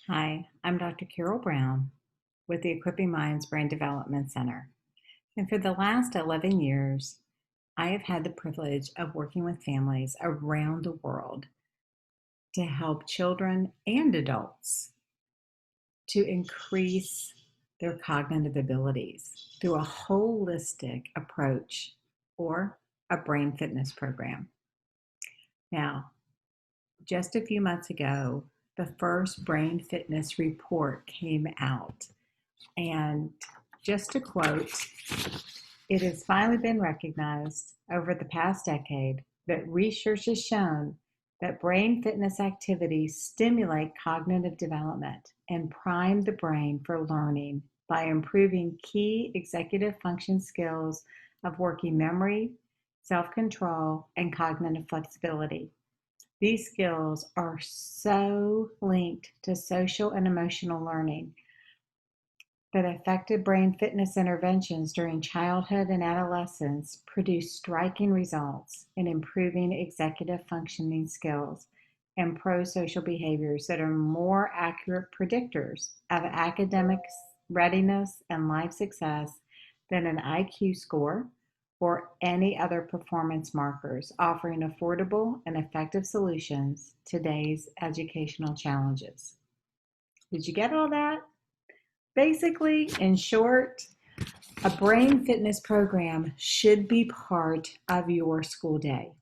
Hi, I'm Dr. Carol Brown with the Equipping Minds Brain Development Center. And for the last 11 years, I have had the privilege of working with families around the world to help children and adults to increase their cognitive abilities through a holistic approach or a brain fitness program. Now, just a few months ago, the first brain fitness report came out. And just to quote, it has finally been recognized over the past decade that research has shown that brain fitness activities stimulate cognitive development and prime the brain for learning by improving key executive function skills of working memory, self-control, and cognitive flexibility. These skills are so linked to social and emotional learning that effective brain fitness interventions during childhood and adolescence produce striking results in improving executive functioning skills and pro-social behaviors that are more accurate predictors of academic readiness and life success than an IQ score or any other performance markers, offering affordable and effective solutions to today's educational challenges. Did you get all that? Basically, in short, a brain fitness program should be part of your school day,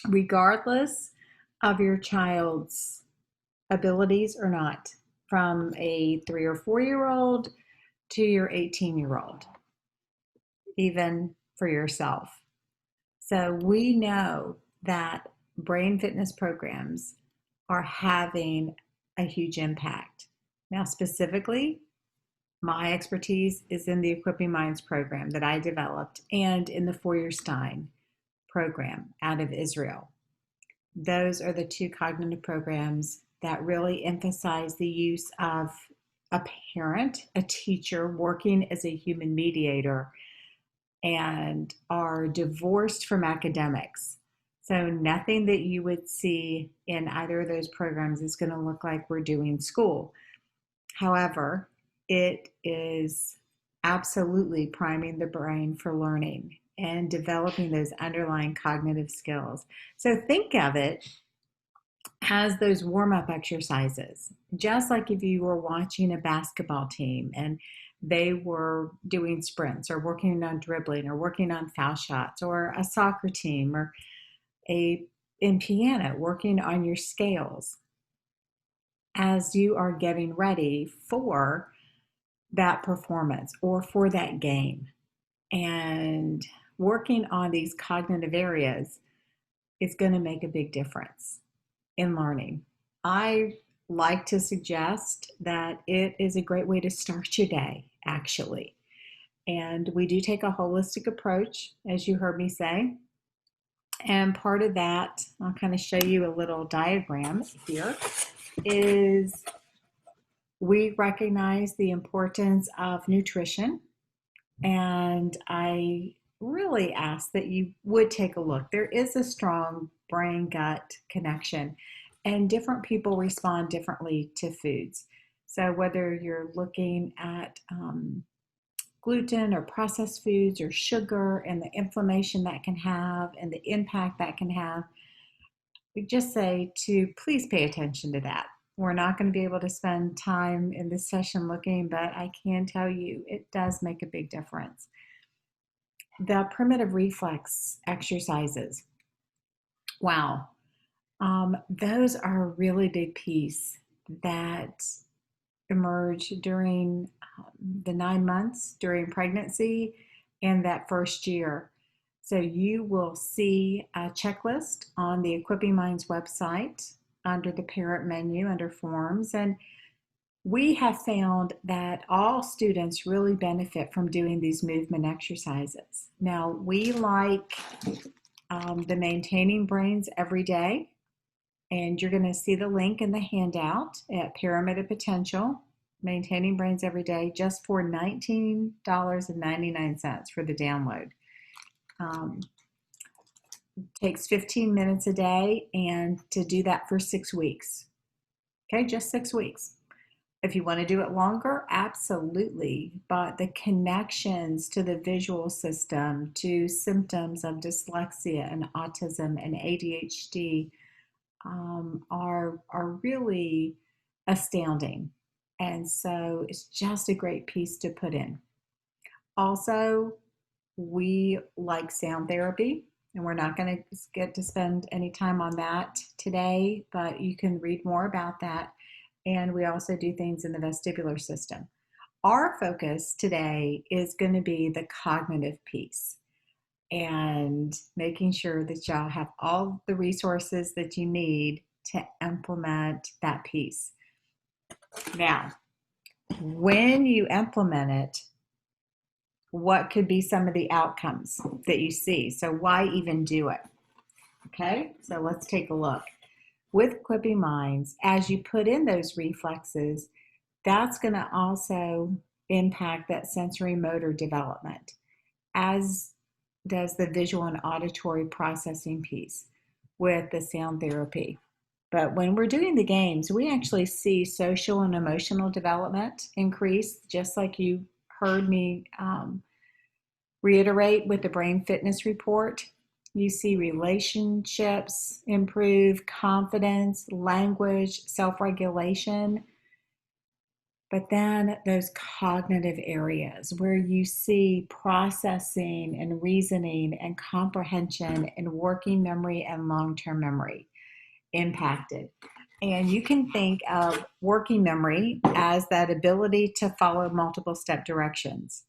regardless of your child's abilities or not, from a 3 or 4-year-old to your 18-year-old, even for yourself. So we know that brain fitness programs are having a huge impact. Now, specifically, my expertise is in the Equipping Minds program that I developed and in the Feuerstein program out of Israel. Those are the two cognitive programs that really emphasize the use of a parent, a teacher working as a human mediator, and are divorced from academics. So nothing that you would see in either of those programs is going to look like we're doing school. However, it is absolutely priming the brain for learning and developing those underlying cognitive skills. So think of it as those warm-up exercises, just like if you were watching a basketball team and they were doing sprints or working on dribbling or working on foul shots, or a soccer team or in piano working on your scales as you are getting ready for that performance or for that game. And working on these cognitive areas is going to make a big difference in learning. I like to suggest that it is a great way to start your day, actually. And we do take a holistic approach, as you heard me say. And part of that, I'll kind of show you a little diagram here, is we recognize the importance of nutrition. And I really ask that you would take a look. There is a strong brain-gut connection, and different people respond differently to foods. So whether you're looking at gluten or processed foods or sugar and the inflammation that can have and the impact that can have, we just say to please pay attention to that. We're not going to be able to spend time in this session looking, but I can tell you it does make a big difference. The primitive reflex exercises, wow, those are a really big piece that emerge during the 9 months during pregnancy and that first year. So you will see a checklist on the Equipping Minds website under the parent menu under forms, and we have found that all students really benefit from doing these movement exercises. Now, we like the Maintaining Brains Every Day, and you're going to see the link in the handout at Pyramid of Potential, Maintaining Brains Every Day, just for $19.99 for the download. Takes 15 minutes a day, and to do that for 6 weeks. Okay, just 6 weeks. If you want to do it longer, absolutely. But the connections to the visual system, to symptoms of dyslexia and autism and ADHD are really astounding. And so it's just a great piece to put in. Also, we like sound therapy, and we're not going to get to spend any time on that today, but you can read more about that. And we also do things in the vestibular system. Our focus today is going to be the cognitive piece and making sure that y'all have all the resources that you need to implement that piece. Now, when you implement it, what could be some of the outcomes that you see? So why even do it? Okay, so let's take a look. With Equipping Minds, as you put in those reflexes, that's going to also impact that sensory motor development, as does the visual and auditory processing piece with the sound therapy. But when we're doing the games, we actually see social and emotional development increase, just like you heard me reiterate with the brain fitness report. You see relationships improve, confidence, language, self-regulation. But then those cognitive areas where you see processing and reasoning and comprehension and working memory and long-term memory impacted. And you can think of working memory as that ability to follow multiple step directions.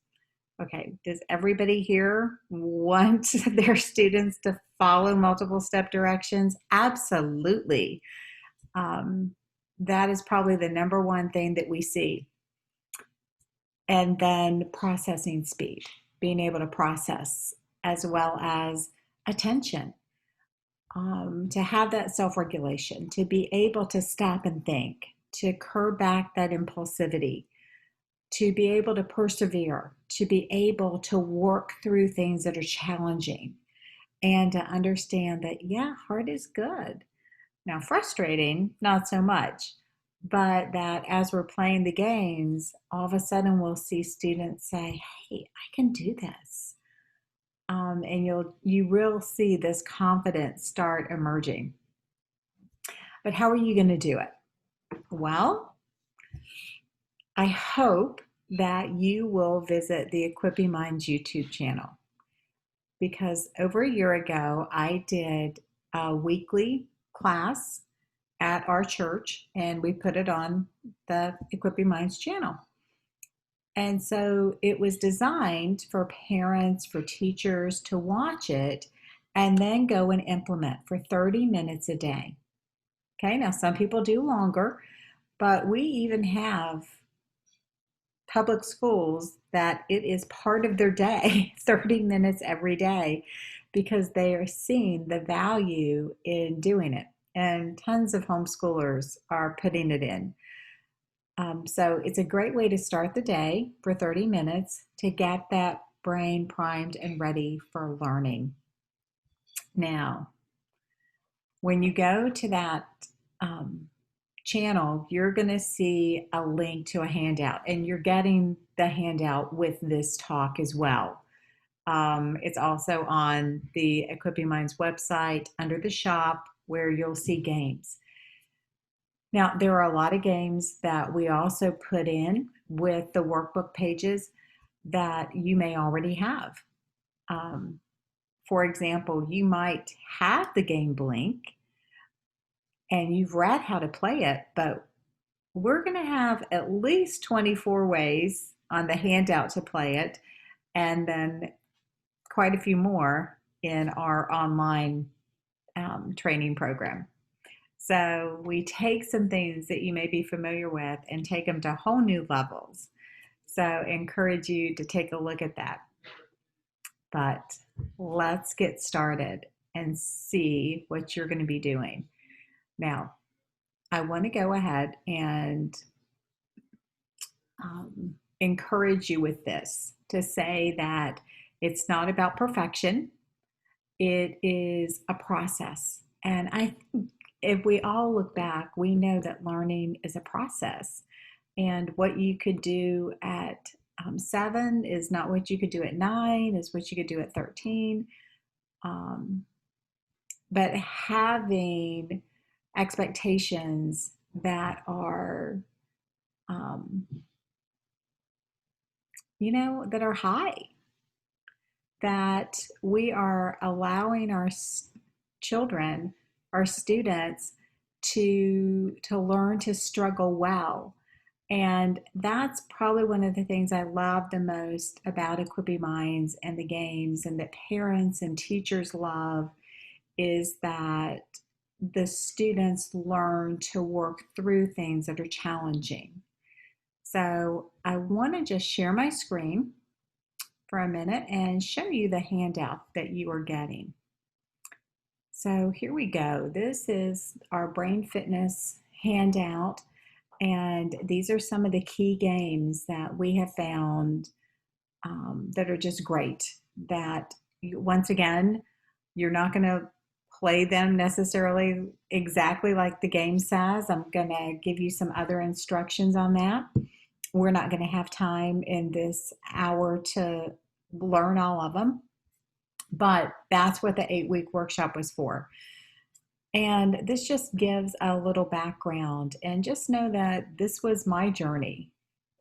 Okay, does everybody here want their students to follow multiple step directions? Absolutely. That is probably the number one thing that we see. And then processing speed, being able to process, as well as attention, to have that self-regulation, to be able to stop and think, to curb back that impulsivity, to be able to persevere, to be able to work through things that are challenging, and to understand that, yeah, hard is good. Now, frustrating, not so much, but that as we're playing the games, all of a sudden we'll see students say, hey, I can do this. And you will see this confidence start emerging. But how are you going to do it? Well, I hope that you will visit the Equipping Minds YouTube channel, because over a year ago, I did a weekly class at our church, and we put it on the Equipping Minds channel. And so it was designed for parents, for teachers to watch it and then go and implement for 30 minutes a day. Okay, now some people do longer, but we even have public schools that it is part of their day, 30 minutes every day, because they are seeing the value in doing it. And tons of homeschoolers are putting it in. So it's a great way to start the day for 30 minutes to get that brain primed and ready for learning. Now, when you go to that channel, you're going to see a link to a handout, and you're getting the handout with this talk as well. It's also on the Equipping Minds website under the shop, where you'll see games. Now, there are a lot of games that we also put in with the workbook pages that you may already have. For example, you might have the game Blink and you've read how to play it, but we're going to have at least 24 ways on the handout to play it, and then quite a few more in our online training program. So we take some things that you may be familiar with and take them to whole new levels. So I encourage you to take a look at that. But let's get started and see what you're going to be doing. Now, I want to go ahead and encourage you with this, to say that it's not about perfection. It is a process. And I think if we all look back, we know that learning is a process. And what you could do at 7 is not what you could do at 9, is what you could do at 13. But having expectations that are, that are high, that we are allowing our children, our students, to learn to struggle well. And that's probably one of the things I love the most about Equipping Minds and the games, and that parents and teachers love, is that the students learn to work through things that are challenging. So I want to just share my screen for a minute and show you the handout that you are getting. So here we go. This is our brain fitness handout, and these are some of the key games that we have found that are just great. That once again, you're not going to play them necessarily exactly like the game says. I'm going to give you some other instructions on that. We're not going to have time in this hour to learn all of them, but that's what the 8-week workshop was for. And this just gives a little background, and just know that this was my journey.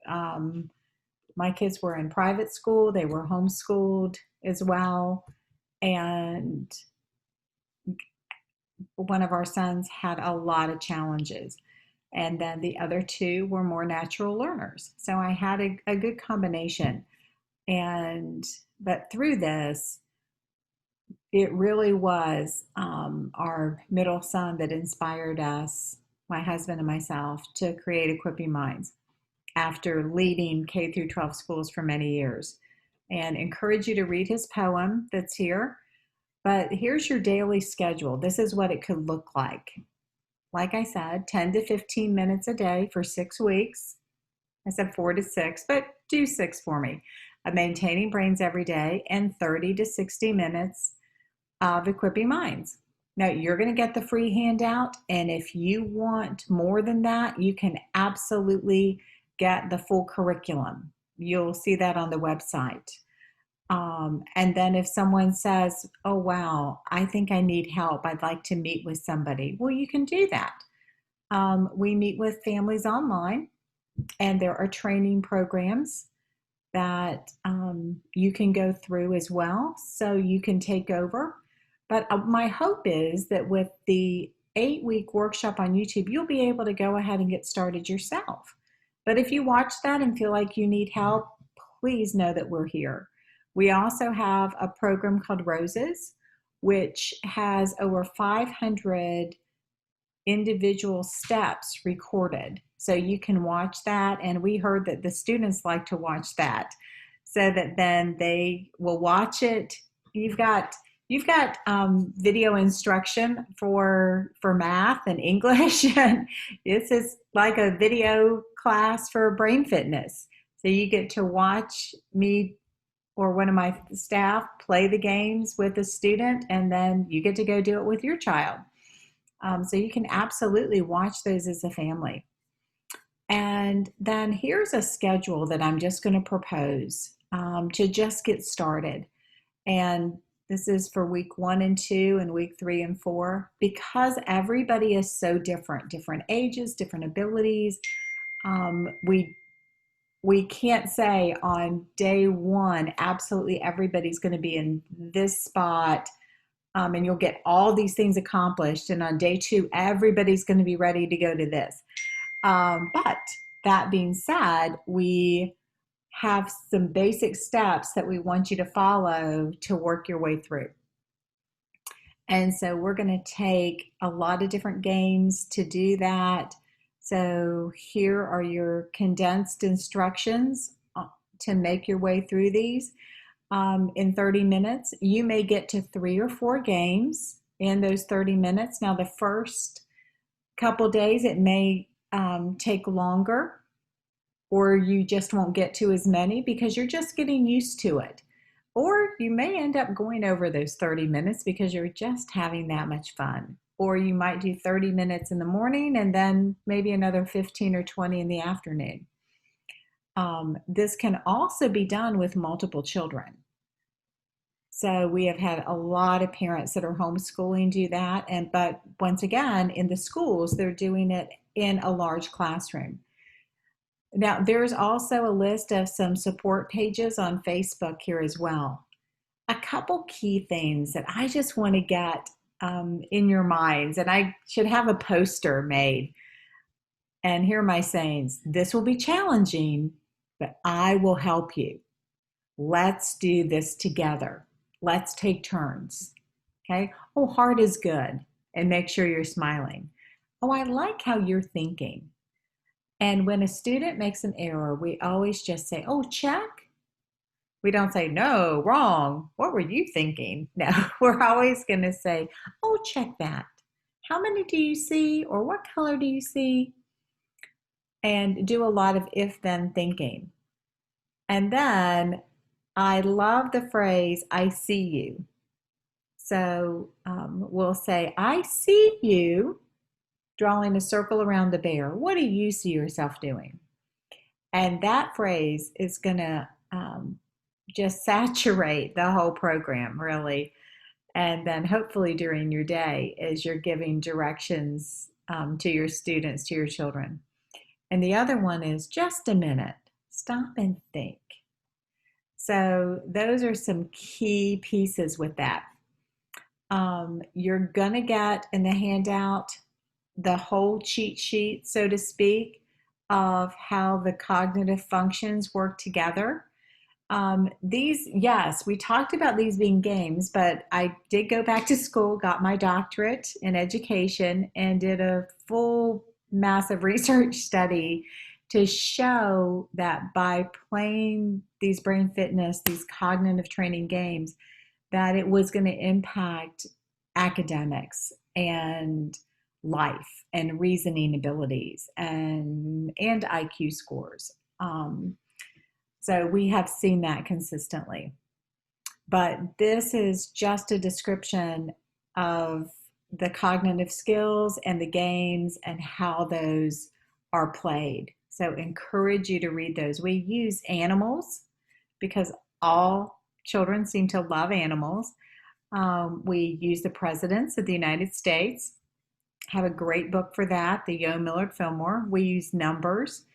My kids were in private school, they were homeschooled as well, and one of our sons had a lot of challenges, and then the other two were more natural learners. So I had a good combination. But through this, it really was our middle son that inspired us, my husband and myself, to create Equipping Minds after leading K through 12 schools for many years. And encourage you to read his poem that's here. But here's your daily schedule. This is what it could look like. Like I said, 10 to 15 minutes a day for 6 weeks. I said 4 to 6, but do 6 for me. Maintaining brains every day, and 30 to 60 minutes of Equipping Minds. Now, you're going to get the free handout, and if you want more than that, you can absolutely get the full curriculum. You'll see that on the website. And then if someone says, oh, wow, I think I need help, I'd like to meet with somebody, well, you can do that. We meet with families online, and there are training programs that you can go through as well, so you can take over. But my hope is that with the 8-week workshop on YouTube, you'll be able to go ahead and get started yourself. But if you watch that and feel like you need help, please know that we're here. We also have a program called Roses, which has over 500 individual steps recorded. So you can watch that, and we heard that the students like to watch that, so that then they will watch it. You've got video instruction for math and English, and this is like a video class for brain fitness. So you get to watch me or one of my staff play the games with a student, and then you get to go do it with your child. So you can absolutely watch those as a family. And then here's a schedule that I'm just going to propose to just get started. And this is for week 1 and 2 and week 3 and 4, because everybody is so different ages, different abilities. We can't say on day 1, absolutely everybody's going to be in this spot, and you'll get all these things accomplished. And on day 2, everybody's going to be ready to go to this. But that being said, we have some basic steps that we want you to follow to work your way through. And so we're going to take a lot of different games to do that. So here are your condensed instructions to make your way through these. In 30 minutes, you may get to 3 or 4 games in those 30 minutes. Now, the first couple days, it may take longer, or you just won't get to as many because you're just getting used to it. Or you may end up going over those 30 minutes because you're just having that much fun. or you might do 30 minutes in the morning and then maybe another 15 or 20 in the afternoon. This can also be done with multiple children. So we have had a lot of parents that are homeschooling do that. But once again, in the schools, they're doing it in a large classroom. Now, there's also a list of some support pages on Facebook here as well. A couple key things that I just want to get in your minds, and I should have a poster made. And here are my sayings. This will be challenging, but I will help you. Let's do this together. Let's take turns. Okay. Oh, hard is good. And make sure you're smiling. Oh, I like how you're thinking. And when a student makes an error, we always just say, oh, check. We don't say, no, wrong. What were you thinking? No, we're always going to say, oh, check that. How many do you see? Or what color do you see? And do a lot of if-then thinking. And then I love the phrase, I see you. So we'll say, I see you drawing a circle around the bear. What do you see yourself doing? And that phrase is going to just saturate the whole program, really. And then hopefully during your day, as you're giving directions to your students, to your children. And the other one is just a minute, stop and think. So those are some key pieces with that. You're going to get in the handout the whole cheat sheet, so to speak, of how the cognitive functions work together. These, yes, we talked about these being games, but I did go back to school, got my doctorate in education, and did a full massive research study to show that by playing these brain fitness, these cognitive training games, that it was going to impact academics and life and reasoning abilities and IQ scores. So we have seen that consistently. But this is just a description of the cognitive skills and the games and how those are played. So encourage you to read those. We use animals because all children seem to love animals. We use the presidents of the United States. Have a great book for that, the Yo Millard Fillmore. We use numbers,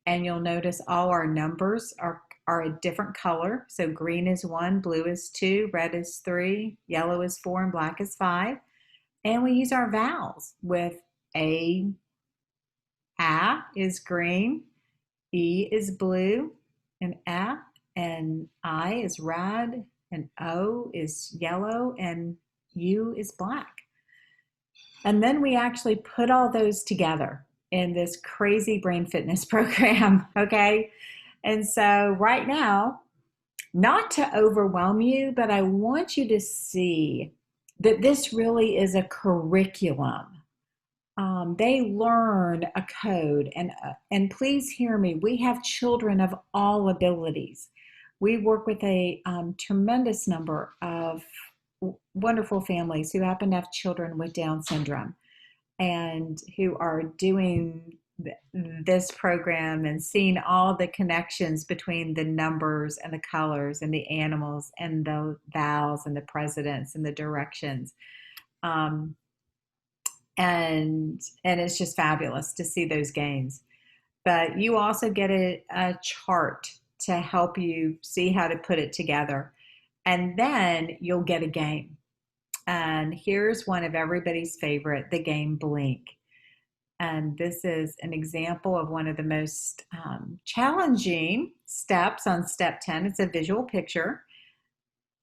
and you'll notice all our numbers are a different color. So green is 1, blue is 2, red is 3, yellow is 4, and black is 5. And we use our vowels with A is green, E is blue, and F and I is red, and O is yellow, and U is black. And then we actually put all those together in this crazy brain fitness program, okay? And so right now, not to overwhelm you, but I want you to see that this really is a curriculum. They learn a code, and please hear me, we have children of all abilities. We work with a tremendous number of wonderful families who happen to have children with Down syndrome and who are doing this program and seeing all the connections between the numbers and the colors and the animals and the vowels and the presidents and the directions. And it's just fabulous to see those games. But you also get a chart to help you see how to put it together. And then you'll get a game. And here's one of everybody's favorite, the game Blink. And this is an example of one of the most challenging steps on step 10. It's a visual picture,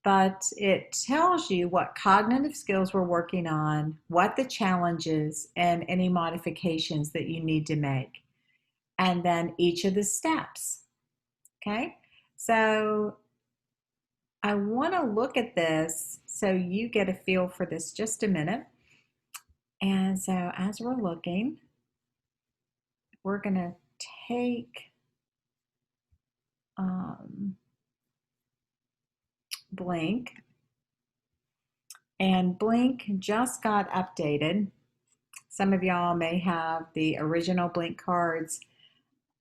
but it tells you what cognitive skills we're working on, what the challenge is, and any modifications that you need to make. And then each of the steps, okay? So I want to look at this so you get a feel for this just a minute. And so as we're looking, we're going to take Blink. And Blink just got updated. Some of y'all may have the original Blink cards.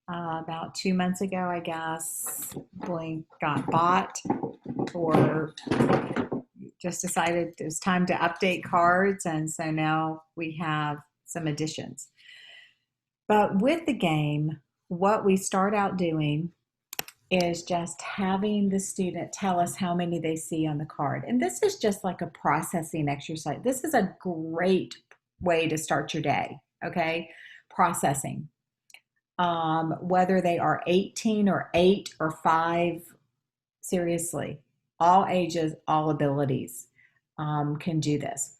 About 2 months ago, I guess, Blink got bought or just decided it was time to update cards, and so now we have some additions. But with the game, what we start out doing is just having the student tell us how many they see on the card. And this is just like a processing exercise. This is a great way to start your day, okay? Processing. Whether they are 18 or 8 or 5, seriously, all ages, all abilities can do this.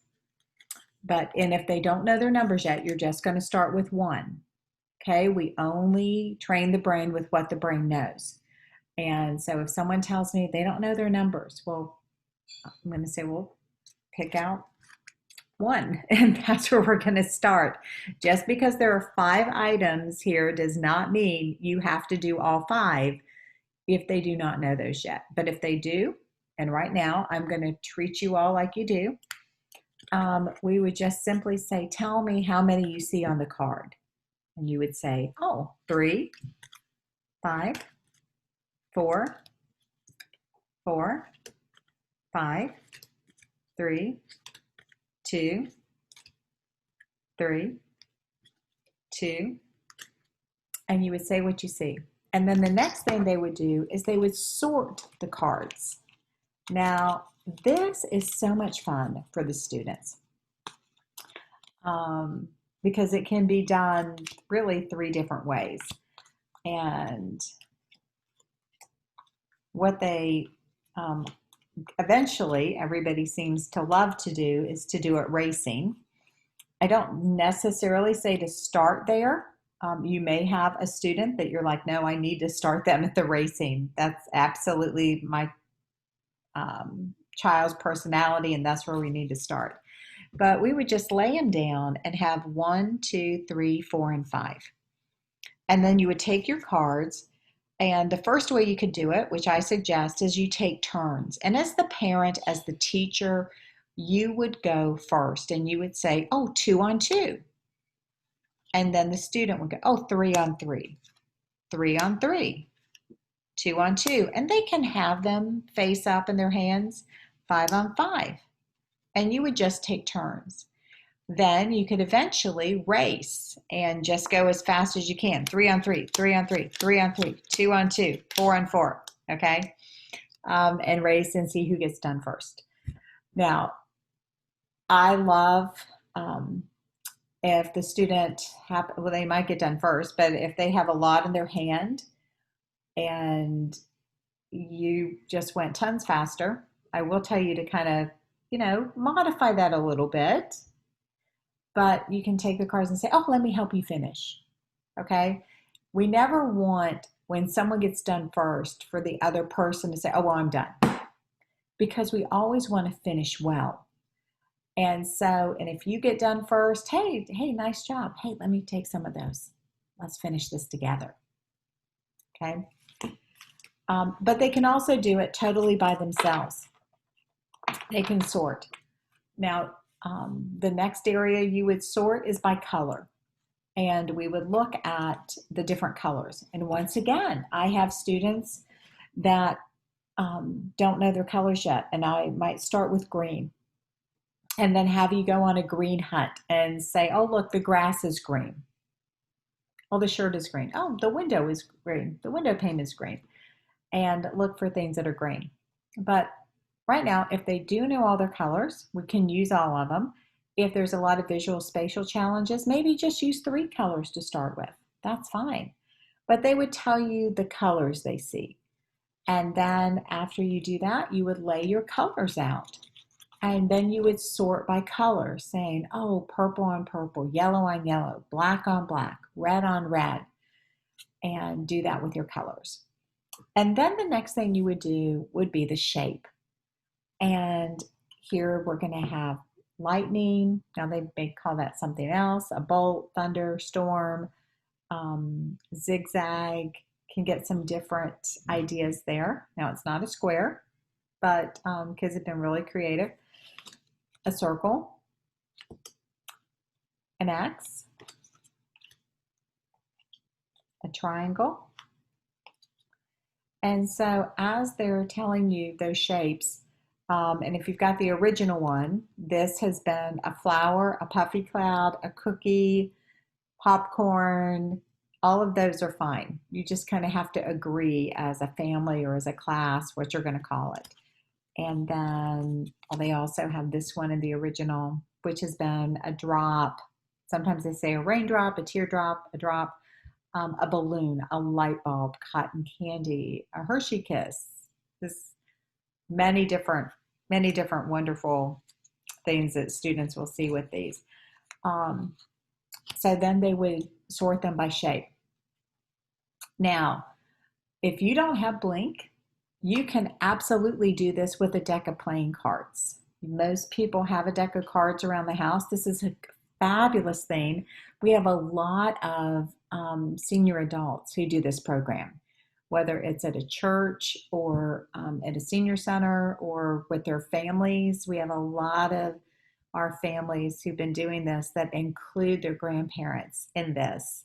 And if they don't know their numbers yet, you're just going to start with 1. Okay, we only train the brain with what the brain knows. And so if someone tells me they don't know their numbers, well, I'm going to say, well, pick out 1, and that's where we're going to start. Just because there are 5 items here does not mean you have to do all 5 if they do not know those yet. But if they do, and right now I'm going to treat you all like you do, we would just simply say, tell me how many you see on the card. And you would say, oh, 3, 5, 4, 4, 5, 3, 2, 3, 2, and you would say what you see. And then the next thing they would do is they would sort the cards. Now, this is so much fun for the students because it can be done really 3 different ways. And what they eventually everybody seems to love to do is to do it racing. I don't necessarily say to start there. You may have a student that you're like, no, I need to start them at the racing. That's absolutely my child's personality, and that's where we need to start. But we would just lay them down and have 1, 2, 3, 4, and 5. And then you would take your cards, and the first way you could do it, which I suggest, is you take turns. And as the parent, as the teacher, you would go first and you would say, oh, 2 on 2. And then the student would go, oh, 3 on 3, 3 on 3, 2 on 2. And they can have them face up in their hands, 5 on 5. And you would just take turns. Then you could eventually race and just go as fast as you can. 3 on 3, 3 on 3, 3 on 3, 2 on 2, 4 on 4, okay? And race and see who gets done first. Now, I love if the student, well, they might get done first, but if they have a lot in their hand and you just went tons faster, I will tell you to kind of, modify that a little bit. But you can take the cards and say, oh, let me help you finish, okay? We never want, when someone gets done first, for the other person to say, oh, well, I'm done. Because we always want to finish well. And so, and if you get done first, hey, nice job. Hey, let me take some of those. Let's finish this together, okay? But they can also do it totally by themselves. They can sort. Now, the next area you would sort is by color. And we would look at the different colors. And once again, I have students that don't know their colors yet. And I might start with green. And then have you go on a green hunt and say, oh, look, the grass is green. Oh, the shirt is green. Oh, the window is green. The window pane is green. And look for things that are green. But right now, if they do know all their colors, we can use all of them. If there's a lot of visual spatial challenges, maybe just use 3 colors to start with. That's fine. But they would tell you the colors they see. And then after you do that, you would lay your colors out. And then you would sort by color, saying, oh, purple on purple, yellow on yellow, black on black, red on red. And do that with your colors. And then the next thing you would do would be the shape. And here we're going to have lightning. Now they may call that something else, a bolt, thunder, storm, zigzag. Can get some different ideas there. Now it's not a square, but kids have been really creative. A circle. an X, a triangle. And so as they're telling you those shapes, and if you've got the original one, this has been a flower, a puffy cloud, a cookie, popcorn, all of those are fine. You just kind of have to agree as a family or as a class what you're going to call it. And then they also have this one in the original, which has been a drop. Sometimes they say a raindrop, a teardrop, a drop, a balloon, a light bulb, cotton candy, a Hershey kiss. This many different wonderful things that students will see with these. So then they would sort them by shape. Now, if you don't have Blink, you can absolutely do this with a deck of playing cards. Most people have a deck of cards around the house. This is a fabulous thing. We have a lot of senior adults who do this program, whether it's at a church or at a senior center or with their families. We have a lot of our families who've been doing this that include their grandparents in this.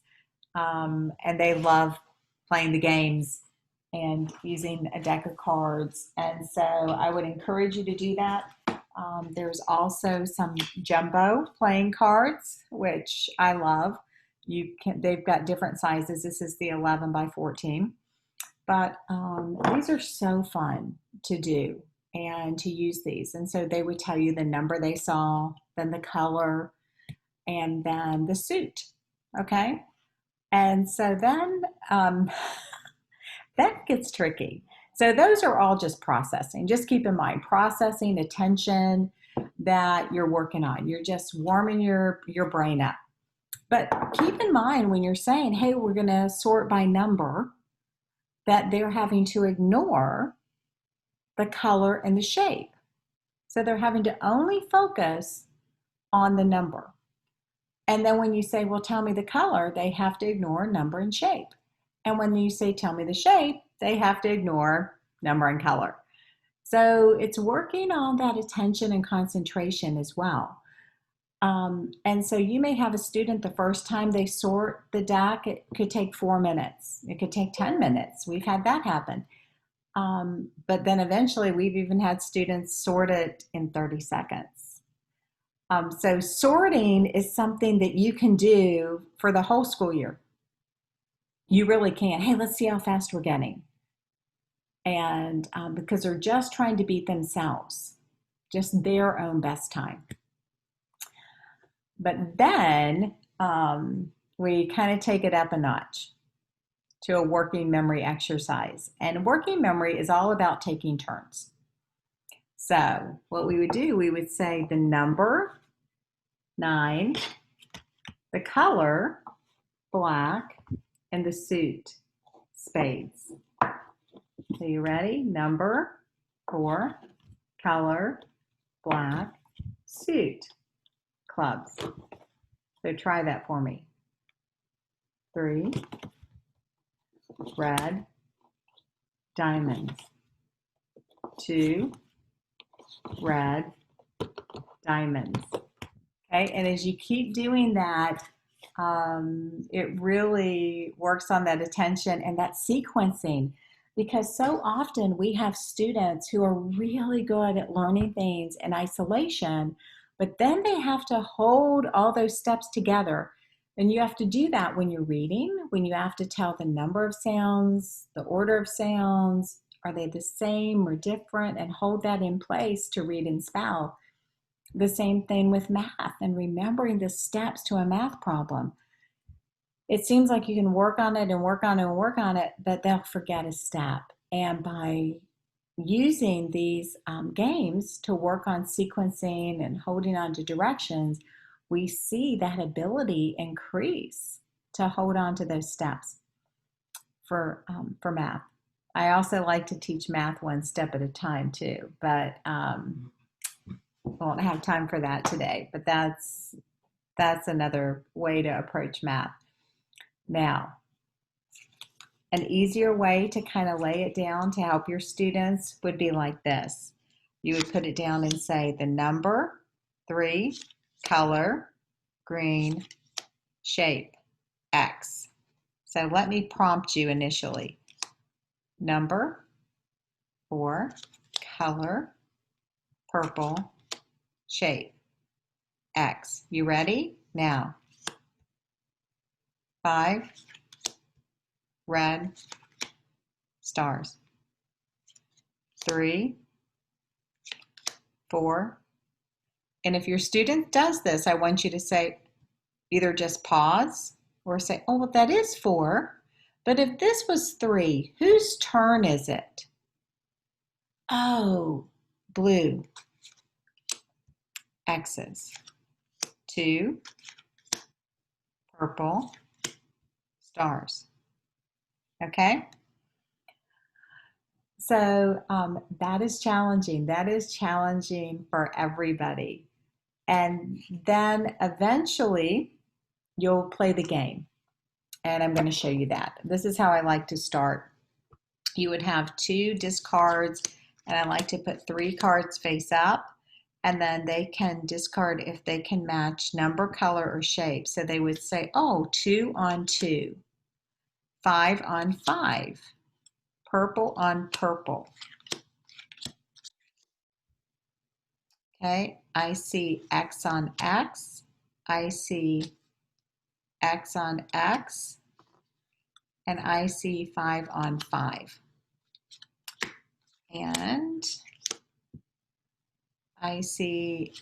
And they love playing the games and using a deck of cards. And so I would encourage you to do that. There's also some jumbo playing cards, which I love. They've got different sizes. This is the 11 by 14. But these are so fun to do and to use these. And so they would tell you the number they saw, then the color, and then the suit. Okay? And so then that gets tricky. So those are all just processing. Just keep in mind, processing, attention that you're working on. You're just warming your brain up. But keep in mind when you're saying, hey, we're going to sort by number, that they're having to ignore the color and the shape. So they're having to only focus on the number. And then when you say, well, tell me the color, they have to ignore number and shape. And when you say, tell me the shape, they have to ignore number and color. So it's working on that attention and concentration as well. And so you may have a student the first time they sort the deck, it could take 4 minutes. It could take 10 minutes. We've had that happen. But then eventually we've even had students sort it in 30 seconds. So sorting is something that you can do for the whole school year. You really can. Hey, let's see how fast we're getting. And because they're just trying to beat themselves, just their own best time. But then we kind of take it up a notch to a working memory exercise. And working memory is all about taking turns. So what we would do, we would say the number, 9, the color, black, and the suit, spades. So you ready? Number, 4, color, black, suit, clubs. So try that for me. 3, red, diamonds. 2, red, diamonds. Okay, and as you keep doing that, it really works on that attention and that sequencing, because so often we have students who are really good at learning things in isolation, but then they have to hold all those steps together. And you have to do that when you're reading, when you have to tell the number of sounds, the order of sounds, are they the same or different, and hold that in place to read and spell. The same thing with math and remembering the steps to a math problem. It seems like you can work on it and work on it and work on it, but they'll forget a step. And by using these games to work on sequencing and holding on to directions, we see that ability increase to hold on to those steps for math. I also like to teach math one step at a time too, but won't have time for that today. But that's another way to approach math. Now, an easier way to kind of lay it down to help your students would be like this. You would put it down and say the number, 3, color, green, shape, X. So let me prompt you initially. Number, 4, color, purple, shape, X. You ready? Now, 5, red, stars. 3, 4. And if your student does this, I want you to say, either just pause or say, oh, well, that is 4. But if this was 3, whose turn is it? Oh, blue, X's. 2, purple, stars. Okay? So that is challenging. That is challenging for everybody. And then eventually you'll play the game. And I'm going to show you that. This is how I like to start. You would have 2 discards, and I like to put 3 cards face up, and then they can discard if they can match number, color, or shape. So they would say, oh, 2 on 2, 5 on 5, purple on purple. Okay, I see X on X, I see X on X, and I see 5 on 5. And I see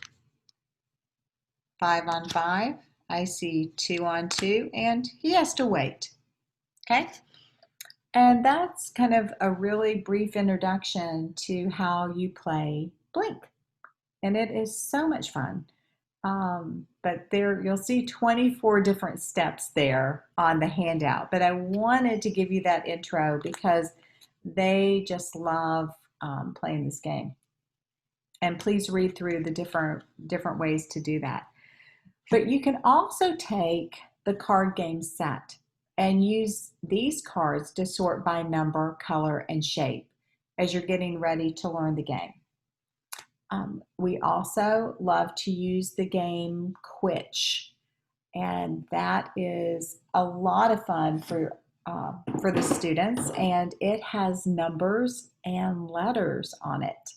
5 on 5, I see 2 on 2, and he has to wait. Okay? And that's kind of a really brief introduction to how you play Blink. And it is so much fun. But there you'll see 24 different steps there on the handout. But I wanted to give you that intro because they just love playing this game. And please read through the different ways to do that. But you can also take the card game set and use these cards to sort by number, color, and shape as you're getting ready to learn the game. We also love to use the game Quitch, and that is a lot of fun for the students, and it has numbers and letters on it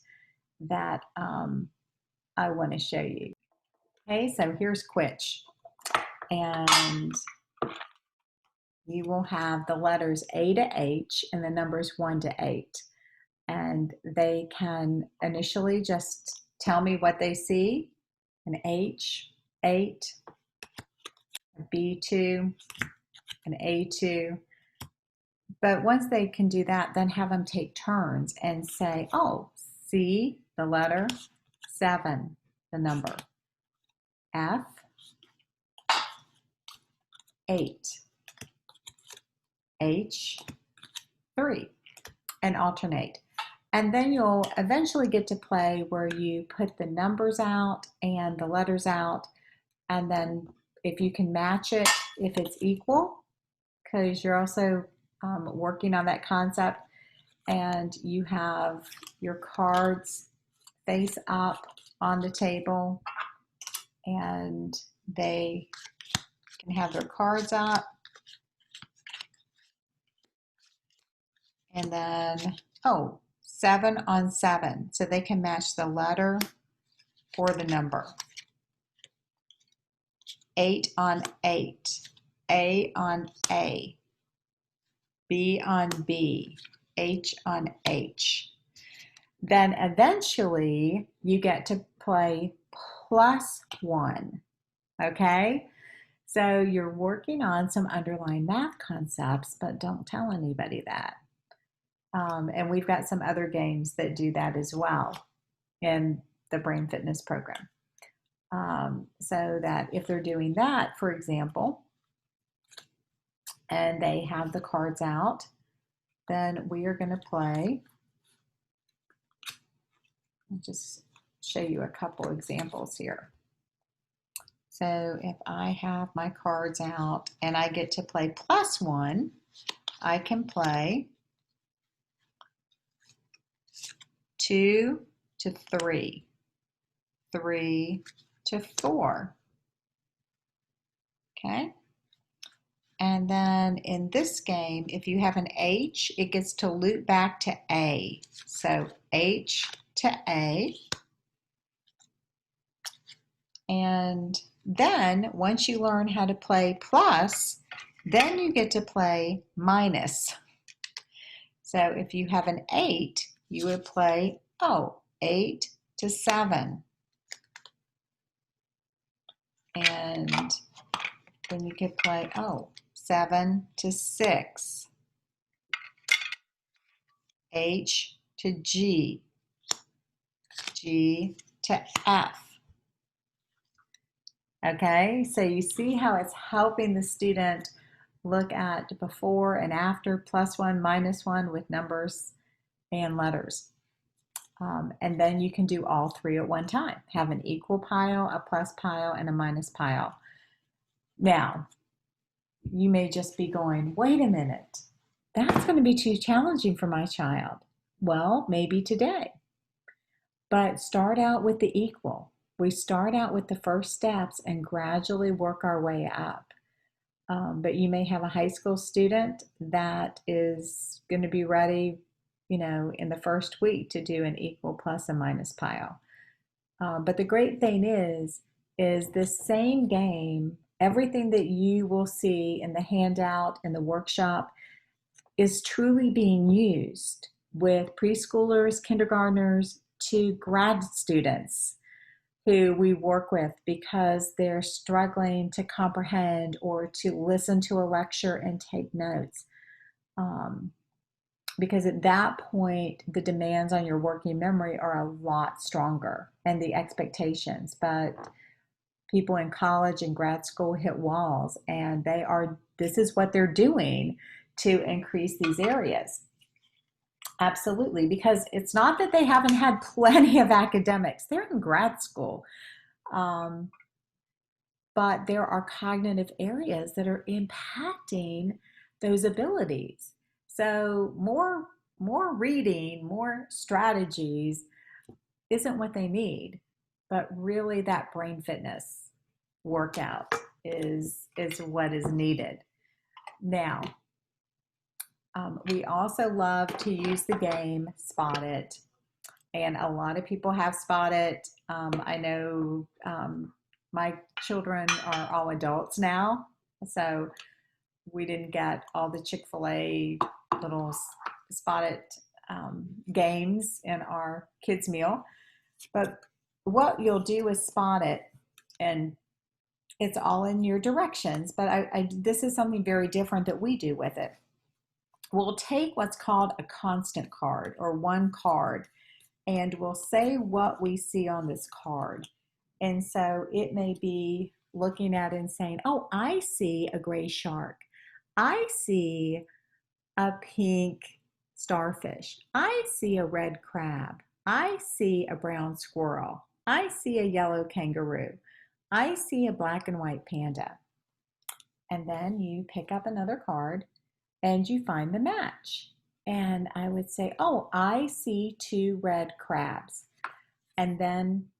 that I want to show you. Okay, so here's Quitch, and you will have the letters A to H and the numbers 1 to 8. And they can initially just tell me what they see: an H, 8, a B2, an A2. But once they can do that, then have them take turns and say, oh, C, the letter, 7, the number, F, 8, H, 3, and alternate. And then you'll eventually get to play where you put the numbers out and the letters out, and then if you can match it, if it's equal, because you're also working on that concept, and you have your cards face up on the table, and they can have their cards up, and then, oh, 7 on 7, so they can match the letter or the number. 8 on 8, A on A, B on B, H on H. Then eventually you get to play +1, okay? So you're working on some underlying math concepts, but don't tell anybody that. And we've got some other games that do that as well in the Brain Fitness program. So that if they're doing that, for example, and they have the cards out, then we are going to play. I'll just show you a couple examples here. So if I have my cards out and I get to play +1, I can play 2 to 3, 3 to 4, Okay. And then in this game, if you have an H, it gets to loop back to A. So H to A. And then once you learn how to play plus, then you get to play minus. So if you have an 8, you would play, 8 to 7. And then you could play, 7 to 6. H to G. G to F. Okay, so you see how it's helping the student look at before and after, +1, -1 with numbers and letters. And then you can do all three at one time. Have an equal pile, a plus pile, and a minus pile. Now, you may just be going, wait a minute, that's going to be too challenging for my child. Well, maybe today. But start out with the equal. We start out with the first steps and gradually work our way up. But you may have a high school student that is going to be ready, in the first week to do an equal plus and minus pile. But the great thing is this same game, everything that you will see in the handout and the workshop is truly being used with preschoolers, kindergartners, to grad students who we work with because they're struggling to comprehend or to listen to a lecture and take notes. Because at that point, the demands on your working memory are a lot stronger and the expectations. But people in college and grad school hit walls, and this is what they're doing to increase these areas. Absolutely, because it's not that they haven't had plenty of academics. They're in grad school. But there are cognitive areas that are impacting those abilities. So more reading, more strategies isn't what they need, but really that brain fitness workout is what is needed. Now, we also love to use the game Spot It, and a lot of people have Spot It. I know my children are all adults now, so we didn't get all the Chick-fil-A little Spot It games in our kids' meal. But what you'll do is Spot It, and it's all in your directions, but this is something very different that we do with it. We'll take what's called a constant card or one card, and we'll say what we see on this card. And so it may be looking at it and saying, I see a gray shark. I see a pink starfish. I see a red crab. I see a brown squirrel. I see a yellow kangaroo. I see a black and white panda. And then you pick up another card and you find the match. And I would say, I see 2 red crabs. And then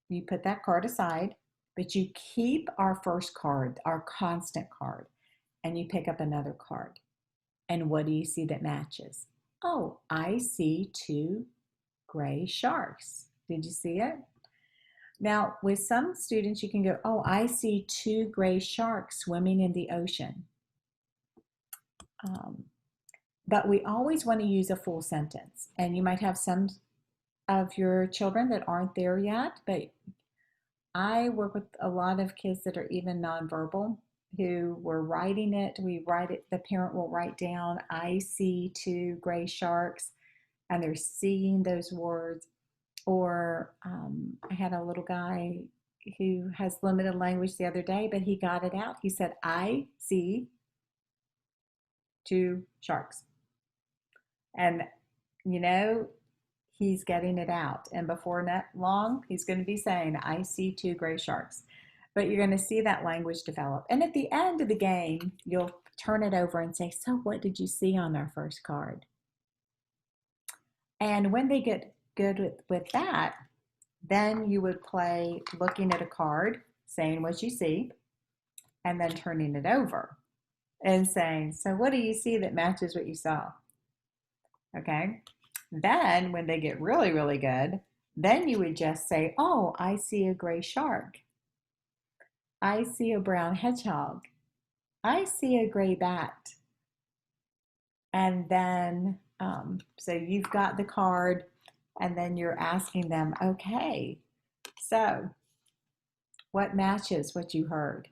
you put that card aside, but you keep our first card, our constant card, and you pick up another card. And what do you see that matches? I see 2 gray sharks. Did you see it? Now, with some students, you can go, I see 2 gray sharks swimming in the ocean. But we always want to use a full sentence. And you might have some of your children that aren't there yet, but I work with a lot of kids that are even nonverbal who were writing it. We write it, the parent will write down, I see 2 gray sharks, and they're seeing those words. Or I had a little guy who has limited language the other day, but he got it out. He said, I see 2 sharks. And, he's getting it out. And before not long, he's going to be saying, I see 2 gray sharks. But you're going to see that language develop. And at the end of the game, you'll turn it over and say, so what did you see on our first card? And when they get good with that, then you would play looking at a card, saying what you see. and then turning it over and saying, so what do you see that matches what you saw? Okay. Then when they get really, really good, then you would just say, oh, I see a gray shark. I see a brown hedgehog. I see a gray bat. And then, so you've got the card, and then you're asking them, okay, so what matches what you heard?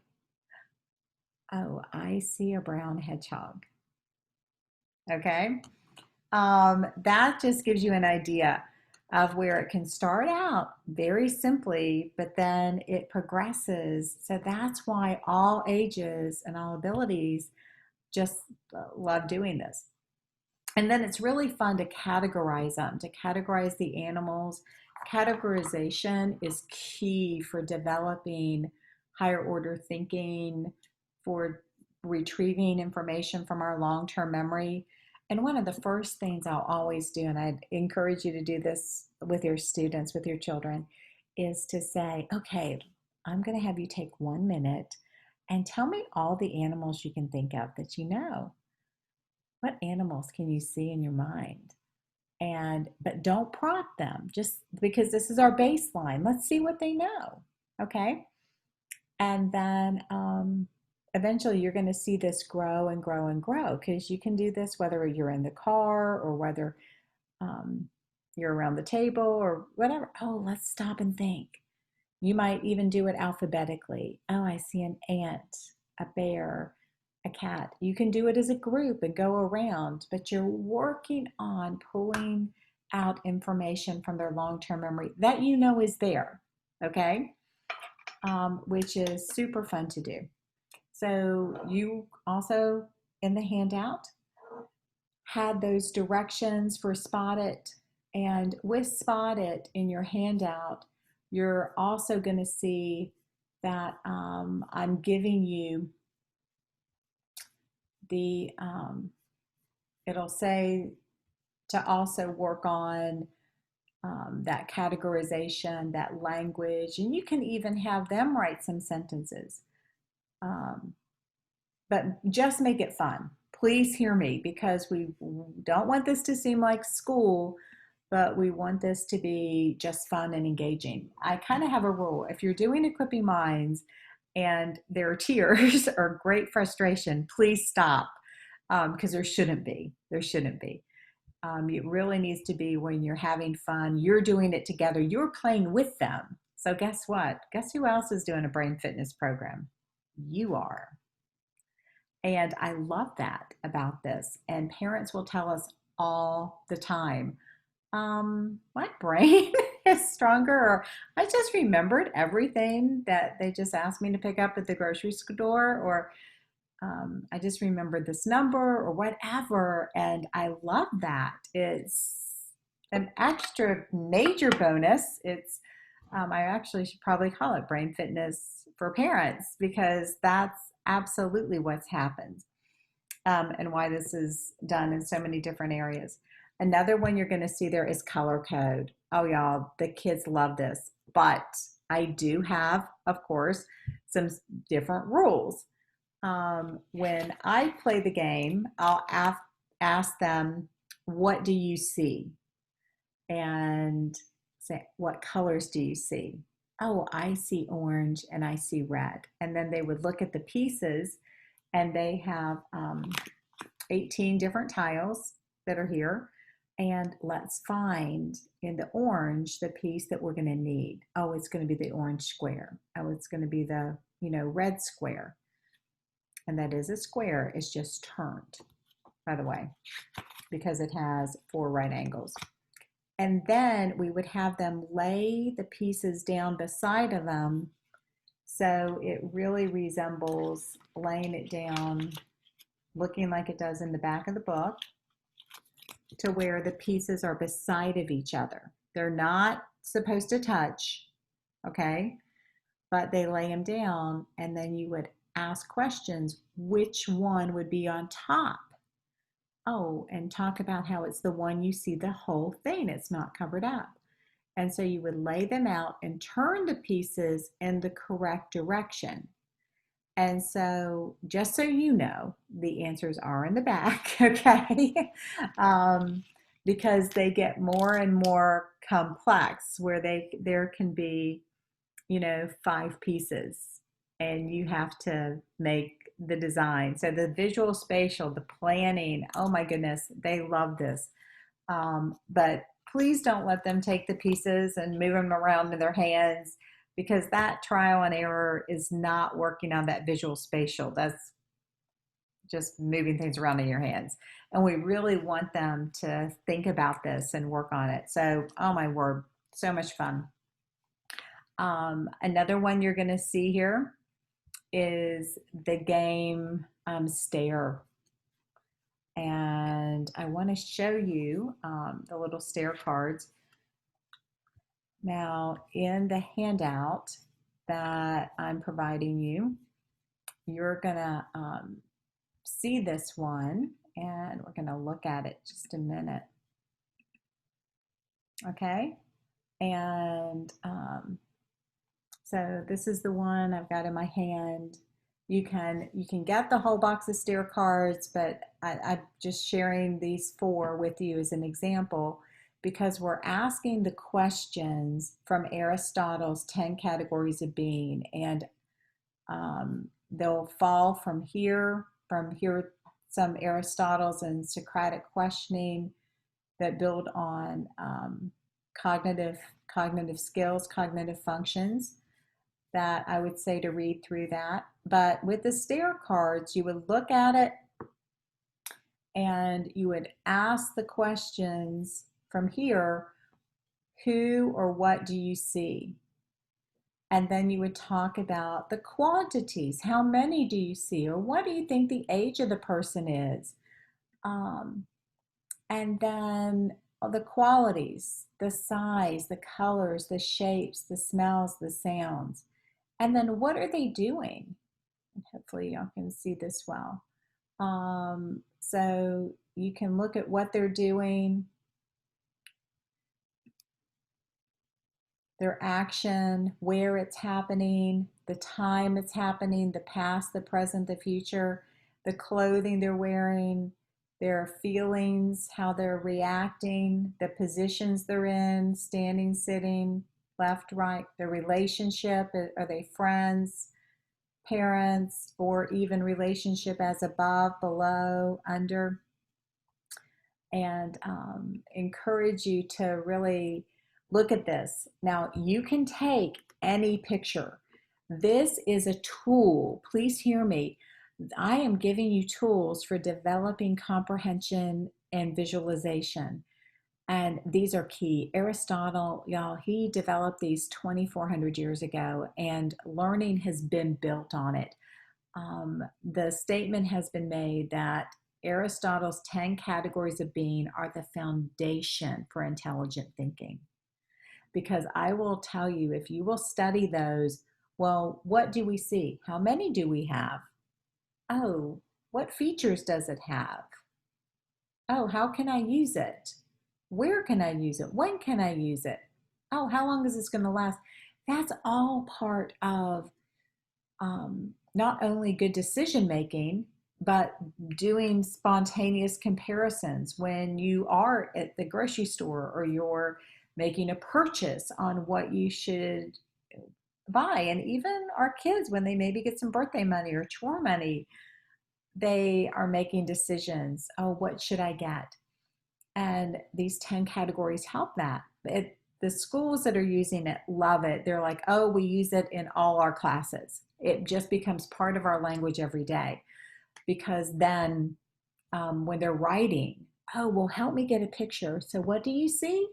Oh, I see a brown hedgehog. Okay. That just gives you an idea of where it can start out very simply, but then it progresses. So that's why all ages and all abilities just love doing this. And then it's really fun to categorize them, to categorize the animals. Categorization is key for developing higher order thinking, for retrieving information from our long-term memory. And one of the first things I'll always do, and I'd encourage you to do this with your students, with your children, is to say, okay, I'm going to have you take 1 minute and tell me all the animals you can think of that you know. What animals can you see in your mind? But don't prompt them, just because this is our baseline. Let's see what they know. Okay. And then eventually you're going to see this grow and grow and grow, because you can do this whether you're in the car or whether you're around the table or whatever. Oh, let's stop and think. You might even do it alphabetically. Oh, I see an ant, a bear, a cat. You can do it as a group and go around, but you're working on pulling out information from their long-term memory that you know is there, okay? Which is super fun to do. So you also, in the handout, had those directions for Spot It. And with Spot It in your handout, you're also going to see that I'm giving you the, it'll say to also work on that categorization, that language, and you can even have them write some sentences. But just make it fun. Please hear me, because we don't want this to seem like school, but we want this to be just fun and engaging. I kind of have a rule. If you're doing Equipping Minds and there are tears or great frustration, please stop, because there shouldn't be. There shouldn't be. It really needs to be when you're having fun, you're doing it together, you're playing with them. So guess what? Guess who else is doing a brain fitness program? You are. And I love that about this. And parents will tell us all the time, my brain is stronger, or I just remembered everything that they just asked me to pick up at the grocery store, or I just remembered this number or whatever. And I love that. It's an extra major bonus. It's, I actually should probably call it brain fitness for parents, because that's absolutely what's happened, and why this is done in so many different areas. Another one you're going to see there is color code. Oh, y'all, the kids love this. But I do have, of course, some different rules. When I play the game, I'll ask them, what do you see? And say, what colors do you see? Oh, I see orange and I see red. And then they would look at the pieces, and they have 18 different tiles that are here. And let's find in the orange the piece that we're going to need. Oh, it's going to be the orange square. Oh, it's going to be the, red square. And that is a square. It's just turned, by the way, because it has 4 right angles. And then we would have them lay the pieces down beside of them, so it really resembles laying it down, looking like it does in the back of the book, to where the pieces are beside of each other. They're not supposed to touch, okay? But they lay them down, and then you would ask questions. Which one would be on top? Oh, and talk about how it's the one you see the whole thing. It's not covered up. And so you would lay them out and turn the pieces in the correct direction. And so, just so you know, the answers are in the back, okay? um, because they get more and more complex, where there can be, 5 pieces, and you have to make the design. So the visual spatial, the planning, oh my goodness, they love this. But please don't let them take the pieces and move them around in their hands, because that trial and error is not working on that visual spatial. That's just moving things around in your hands. And we really want them to think about this and work on it. So, oh my word, so much fun. Another one you're going to see here is the game Stare. And I want to show you the little stare cards. Now, in the handout that I'm providing you, you're going to see this one, and we're going to look at it just a minute. Okay? And so this is the one I've got in my hand. You can get the whole box of stare cards, but I'm just sharing these 4 with you as an example, because we're asking the questions from Aristotle's 10 categories of being, and they'll fall from here, some Aristotle's and Socratic questioning that build on cognitive skills, cognitive functions, that I would say to read through that. But with the stare cards, you would look at it and you would ask the questions from here: who or what do you see? And then you would talk about the quantities. How many do you see? Or what do you think the age of the person is? And then the qualities, the size, the colors, the shapes, the smells, the sounds. And then what are they doing? Hopefully y'all can see this well. So you can look at what they're doing, their action, where it's happening, the time it's happening, the past, the present, the future, the clothing they're wearing, their feelings, how they're reacting, the positions they're in, standing, sitting, left, right, their relationship, are they friends, parents, or even relationship as above, below, under. And encourage you to really look at this. Now, you can take any picture. This is a tool. Please hear me. I am giving you tools for developing comprehension and visualization. And these are key. Aristotle, y'all, he developed these 2,400 years ago, and learning has been built on it. The statement has been made that Aristotle's 10 categories of being are the foundation for intelligent thinking. Because I will tell you, if you will study those, well, what do we see? How many do we have? Oh, what features does it have? Oh, how can I use it? Where can I use it? When can I use it? Oh, how long is this going to last? That's all part of not only good decision making, but doing spontaneous comparisons when you are at the grocery store, or you're making a purchase on what you should buy. And even our kids, when they maybe get some birthday money or chore money, they are making decisions. Oh, what should I get? And these 10 categories help that. The schools that are using it love it. They're like, oh, we use it in all our classes. It just becomes part of our language every day. Because then when they're writing, oh, well, help me get a picture. So what do you see?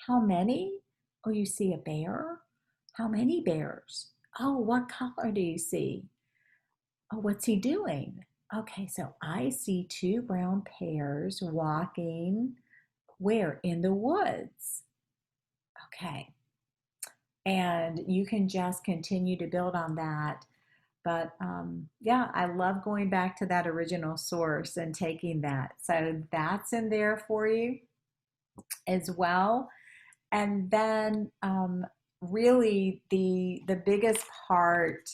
How many? Oh, you see a bear? How many bears? Oh, what color do you see? Oh, what's he doing? Okay, so I see 2 brown pears walking where? In the woods. Okay. And you can just continue to build on that. But yeah, I love going back to that original source and taking that. So that's in there for you as well. And then really the biggest part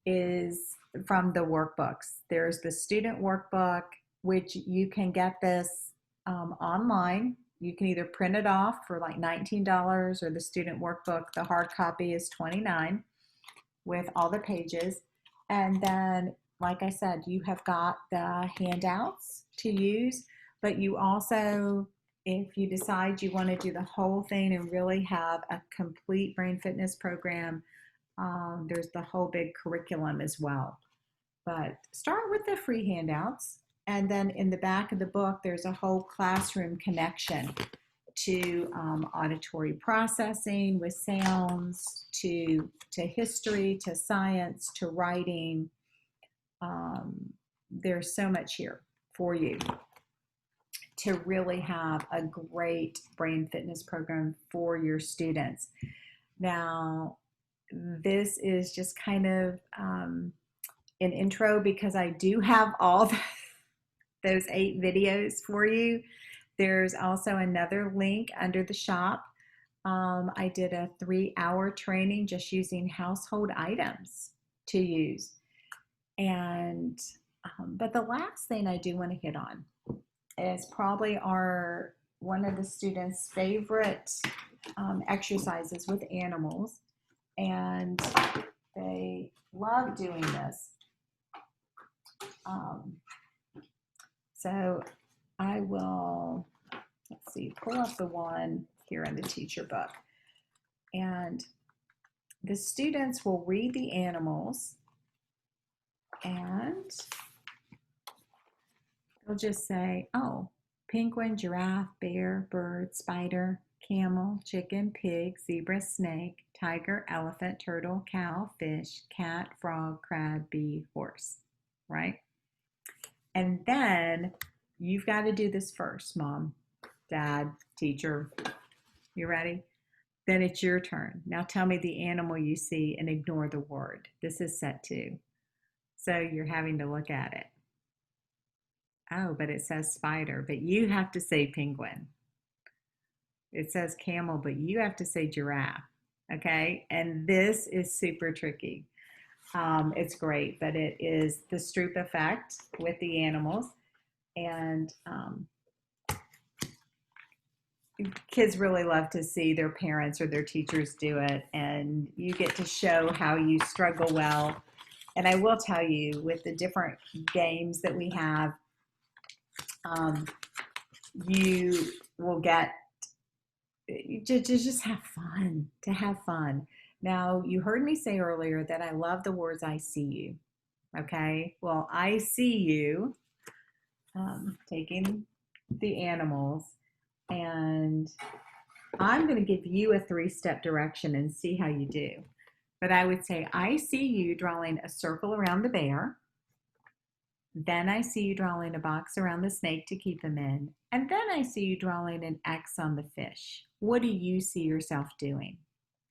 is from the workbooks. There's the student workbook, which you can get this online. You can either print it off for like $19, or the student workbook, the hard copy is $29 with all the pages. And then, like I said, you have got the handouts to use, but you also, if you decide you want to do the whole thing and really have a complete brain fitness program, there's the whole big curriculum as well. But start with the free handouts, and then in the back of the book, there's a whole classroom connection to auditory processing with sounds, to history, to science, to writing. There's so much here for you to really have a great brain fitness program for your students. Now, this is just kind of an intro, because I do have all those 8 videos for you. There's also another link under the shop. I did a 3-hour training just using household items to use. And but the last thing I do want to hit on is probably one of the students' favorite exercises with animals, and they love doing this. So I will, let's see, pull up the one here in the teacher book. And the students will read the animals, and they'll just say, oh, penguin, giraffe, bear, bird, spider, camel, chicken, pig, zebra, snake, tiger, elephant, turtle, cow, fish, cat, frog, crab, bee, horse, right? And then you've got to do this first, mom, dad, teacher. You ready? Then it's your turn. Now tell me the animal you see and ignore the word. This is set 2. So you're having to look at it. Oh, but it says spider, but you have to say penguin. It says camel, but you have to say giraffe. Okay? And this is super tricky. It's great, but it is the Stroop effect with the animals. And kids really love to see their parents or their teachers do it, and you get to show how you struggle well. And I will tell you, with the different games that we have, you will get to just have fun, to have fun. Now, you heard me say earlier that I love the words I see you. Okay, well, I see you taking the animals, and I'm going to give you a 3-step direction and see how you do. But I would say, I see you drawing a circle around the bear. Then I see you drawing a box around the snake to keep them in. And then I see you drawing an X on the fish. What do you see yourself doing?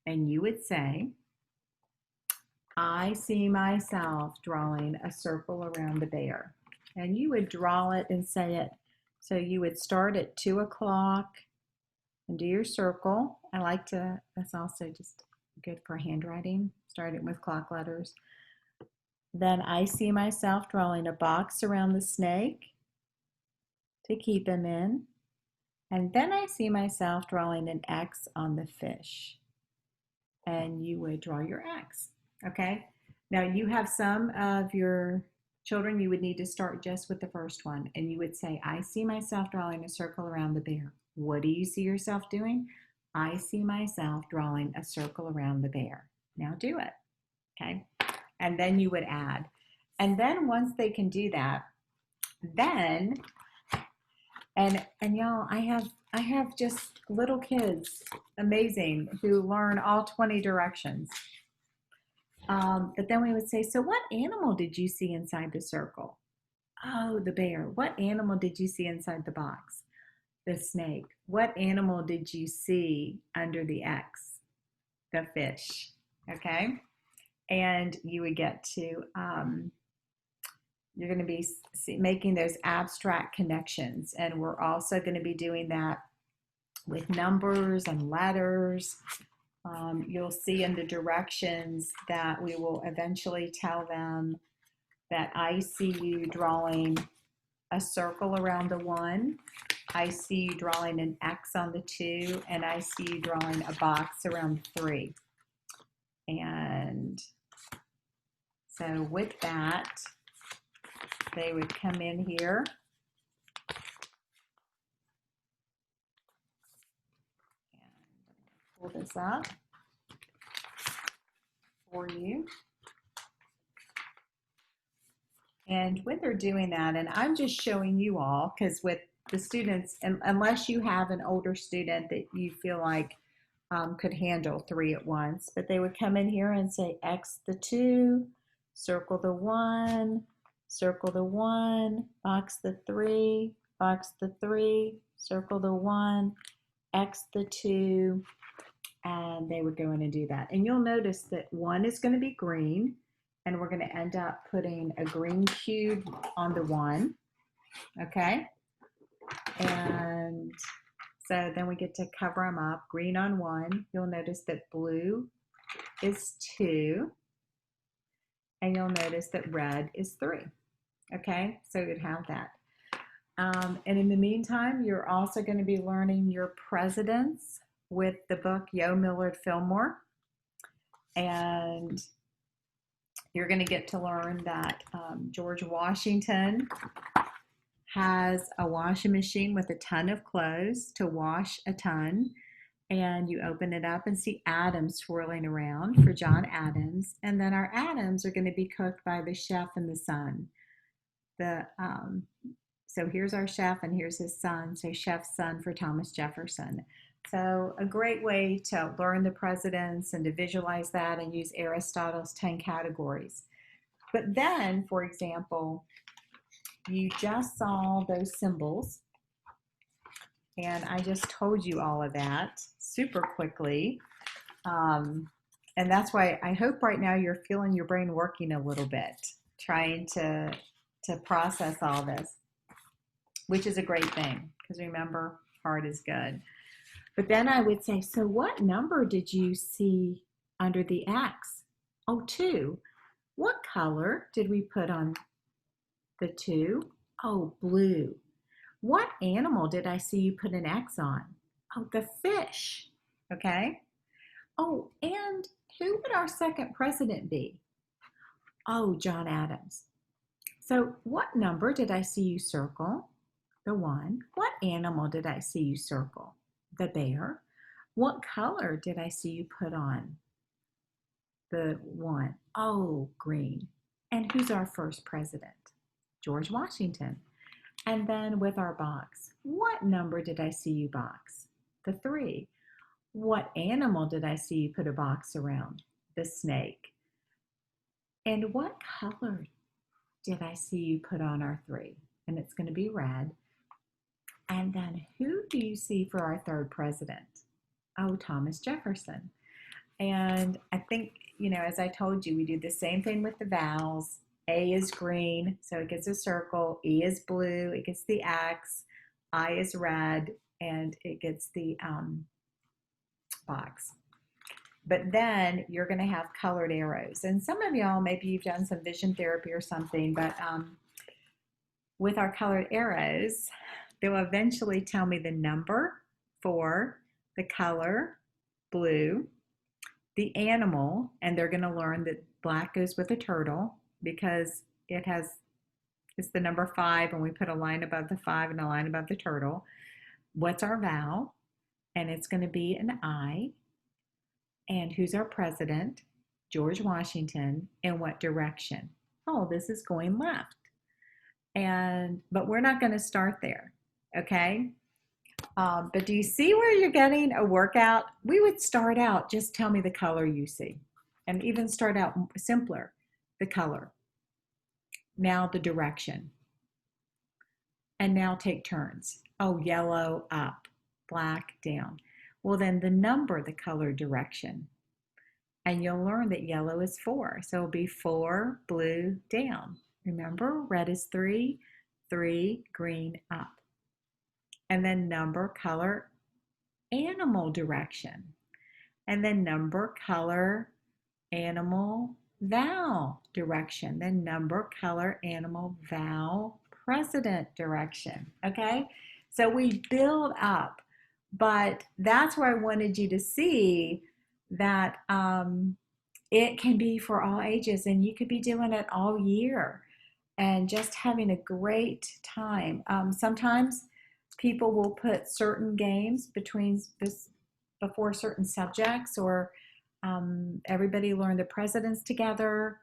And you would say, I see myself drawing a circle around the bear. And you would draw it and say it. So you would start at 2 o'clock and do your circle. I like to, that's also just good for handwriting, starting with clock letters. Then I see myself drawing a box around the snake to keep him in. And then I see myself drawing an X on the fish. And you would draw your X, okay? Now you have some of your children, you would need to start just with the first one. And you would say, I see myself drawing a circle around the bear. What do you see yourself doing? I see myself drawing a circle around the bear. Now do it, okay? And then you would add. And then once they can do that, then, and y'all, I have just little kids, amazing, who learn all 20 directions. But then we would say, so what animal did you see inside the circle? Oh, the bear. What animal did you see inside the box? The snake. What animal did you see under the X? The fish. Okay? And you would get to, you're going to be making those abstract connections. And we're also going to be doing that with numbers and letters. You'll see in the directions that we will eventually tell them that I see you drawing a circle around the 1. I see you drawing an X on the 2, and I see you drawing a box around 3. And so with that, they would come in here and pull this up for you. And when they're doing that, and I'm just showing you all, because with the students, unless you have an older student that you feel like could handle 3 at once, but they would come in here and say X the 2, circle the 1, circle the 1, box the 3, box the 3, circle the 1, X the 2, and they would go in and do that. And you'll notice that 1 is going to be green, and we're going to end up putting a green cube on the 1, okay? And so then we get to cover them up. Green on 1. You'll notice that blue is 2. And you'll notice that red is 3. Okay, so you'd have that. And in the meantime, you're also going to be learning your presidents with the book Yo Millard Fillmore. And you're going to get to learn that George Washington has a washing machine with a ton of clothes to wash a ton, and you open it up and see atoms swirling around for John Adams, and then our atoms are going to be cooked by the chef and the son. So here's our chef and here's his son, so chef's son for Thomas Jefferson. So a great way to learn the presidents and to visualize that and use Aristotle's 10 categories. But then, for example, you just saw those symbols, and I just told you all of that super quickly. And that's why I hope right now you're feeling your brain working a little bit, trying to process all this, which is a great thing, because remember, hard is good. But then I would say, so what number did you see under the X? Oh, 2. What color did we put on the 2? Oh, blue. What animal did I see you put an X on? Oh, the fish. Okay. Oh, and who would our second president be? Oh, John Adams. So what number did I see you circle? The 1. What animal did I see you circle? The bear. What color did I see you put on the 1? Oh, green. And who's our first president? George Washington. And then with our box, what number did I see you box? The 3. What animal did I see you put a box around? The snake. And what color did I see you put on our 3? And it's going to be red. And then who do you see for our third president? Oh, Thomas Jefferson. And I think, as I told you, we do the same thing with the vowels. A is green, so it gets a circle. E is blue, it gets the X. I is red, and it gets the box. But then you're going to have colored arrows. And some of y'all, maybe you've done some vision therapy or something, but with our colored arrows, they'll eventually tell me the number for the color blue, the animal, and they're going to learn that black goes with a turtle because it's the number 5, and we put a line above the 5 and a line above the turtle. What's our vowel? And it's going to be an I. And who's our president? George Washington. In what direction? Oh, this is going left. But we're not going to start there, okay? But do you see where you're getting a workout? We would start out, just tell me the color you see. And even start out simpler, the color. Now the direction. And now take turns. Oh, yellow up, black down. Well, then the number, the color, direction. And you'll learn that yellow is 4. So it'll be 4, blue, down. Remember, red is 3, 3, green, up. And then number, color, animal, direction. And then number, color, animal, vowel direction, then number, color, animal, vowel, precedent direction. Okay, so we build up, but that's where I wanted you to see that it can be for all ages, and you could be doing it all year and just having a great time. Sometimes people will put certain games between this before certain subjects, or everybody learn the presidents together.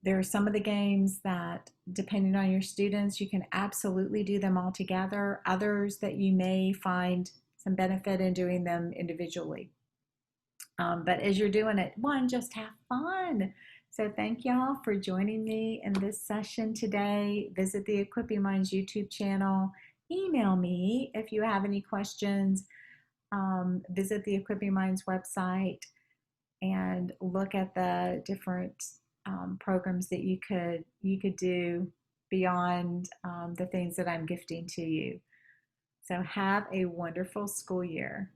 There are some of the games that, depending on your students, you can absolutely do them all together. Others that you may find some benefit in doing them individually. But as you're doing it, one, just have fun. So thank y'all for joining me in this session today. Visit the Equipping Minds YouTube channel. Email me if you have any questions. Visit the Equipping Minds website and look at the different programs that you could do beyond the things that I'm gifting to you. So have a wonderful school year.